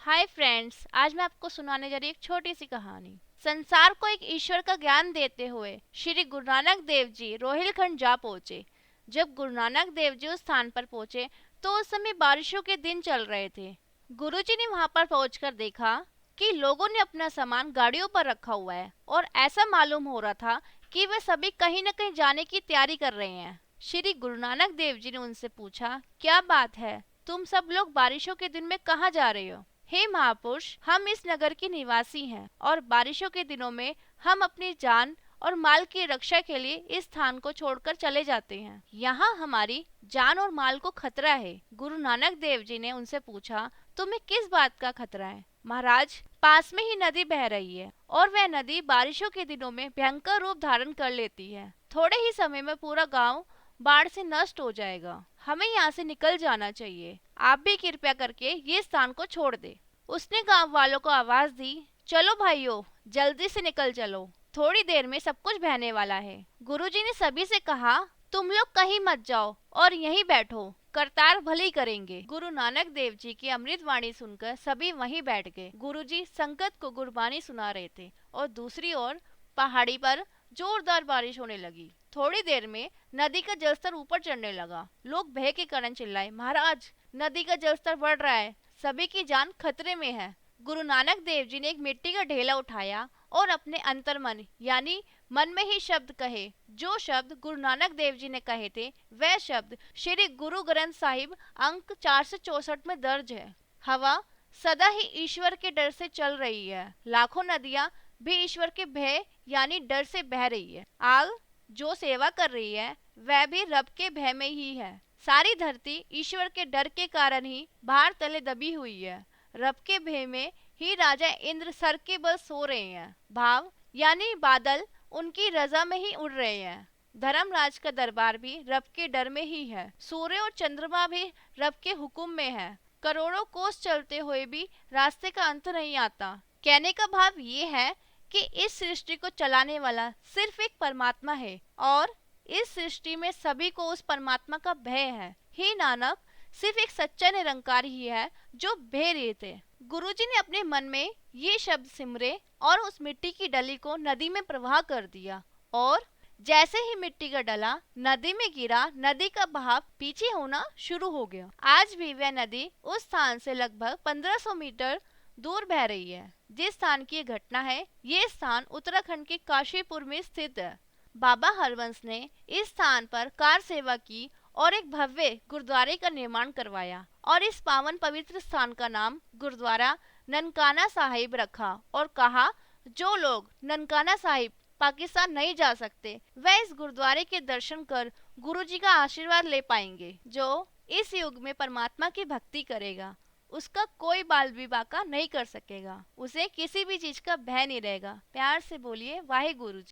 Hi friends, आज मैं आपको सुनाने जा रही एक छोटी सी कहानी। संसार को एक ईश्वर का ज्ञान देते हुए श्री गुरु नानक देव जी रोहिलखंड जा पहुँचे। जब गुरु नानक देव जी उस स्थान पर पहुँचे तो उस समय बारिशों के दिन चल रहे थे। गुरुजी ने वहां पर पहुंचकर देखा कि लोगों ने अपना सामान गाड़ियों पर रखा हुआ है और ऐसा मालूम हो रहा था कि वे सभी कहीं न कहीं जाने की तैयारी कर रहे हैं। श्री गुरु नानक देव जी ने उनसे पूछा, क्या बात है, तुम सब लोग बारिशों के दिन में कहाँ जा रहे हो? हे महापुरुष, हम इस नगर के निवासी हैं और बारिशों के दिनों में हम अपनी जान और माल की रक्षा के लिए इस स्थान को छोड़कर चले जाते हैं। यहाँ हमारी जान और माल को खतरा है। गुरु नानक देव जी ने उनसे पूछा, तुम्हें किस बात का खतरा है? महाराज, पास में ही नदी बह रही है और वह नदी बारिशों के दिनों में भयंकर रूप धारण कर लेती है। थोड़े ही समय में पूरा गांव बाढ़ से नष्ट हो जाएगा। हमें यहाँ से निकल जाना चाहिए। आप भी कृपया करके ये स्थान को छोड़ दे। उसने गांव वालों को आवाज दी, चलो भाइयों, जल्दी से निकल चलो, थोड़ी देर में सब कुछ बहने वाला है। गुरुजी ने सभी से कहा, तुम लोग कहीं मत जाओ और यहीं बैठो, करतार भली करेंगे। गुरु नानक देव जी की अमृत वाणी सुनकर सभी वहीं बैठ गए। गुरुजी संगत को गुरबानी सुना रहे थे और दूसरी ओर पहाड़ी पर जोरदार बारिश होने लगी। थोड़ी देर में नदी का जलस्तर ऊपर चढ़ने लगा। लोग भय के कारण चिल्लाए, महाराज, नदी का जलस्तर बढ़ रहा है, सभी की जान खतरे में है। गुरु नानक देव जी ने एक मिट्टी का ढेला उठाया और अपने अंतर्मन यानी मन में ही शब्द कहे। जो शब्द गुरु नानक देव जी ने कहे थे वह शब्द श्री गुरु ग्रंथ साहिब अंक 464 में दर्ज है। हवा सदा ही ईश्वर के डर से चल रही है। लाखों नदियां भी ईश्वर के भय यानी डर से बह रही है। आग जो सेवा कर रही है वह भी रब के भय में ही है। सारी धरती ईश्वर के डर के कारण ही भार तले दबी हुई है। रब के भय में ही राजा इंद्र सर के बल सो रहे हैं। भाव यानी बादल उनकी रजा में ही उड़ रहे हैं। धर्मराज का दरबार भी रब के डर में ही है। सूर्य और चंद्रमा भी रब के हुक्म में है। करोड़ों कोस चलते हुए भी रास्ते का अंत नहीं आता। कहने का भाव ये है कि इस सृष्टि को चलाने वाला सिर्फ एक परमात्मा है और इस सृष्टि में सभी को उस परमात्मा का भय है। हे नानक, सिर्फ एक सच्चा निरंकार ही है जो भय रहित है। गुरुजी ने अपने मन में ये शब्द सिमरे और उस मिट्टी की डली को नदी में प्रवाह कर दिया और जैसे ही मिट्टी का डला नदी में गिरा, नदी का बहाव पीछे होना शुरू हो गया। आज भी वह नदी उस स्थान से लगभग 1500 मीटर दूर बह रही है। जिस स्थान की घटना है, ये स्थान उत्तराखंड के काशीपुर में स्थित है। बाबा हरवंश ने इस स्थान पर कार सेवा की और एक भव्य गुरुद्वारे का निर्माण करवाया और इस पावन पवित्र स्थान का नाम गुरुद्वारा ननकाना साहिब रखा और कहा, जो लोग ननकाना साहिब पाकिस्तान नहीं जा सकते वह इस गुरुद्वारे के दर्शन कर गुरुजी का आशीर्वाद ले पाएंगे। जो इस युग में परमात्मा की भक्ति करेगा उसका कोई बाल विवाह का नहीं कर सकेगा। उसे किसी भी चीज का भय नहीं रहेगा। प्यार से बोलिए, वाहे गुरु जी।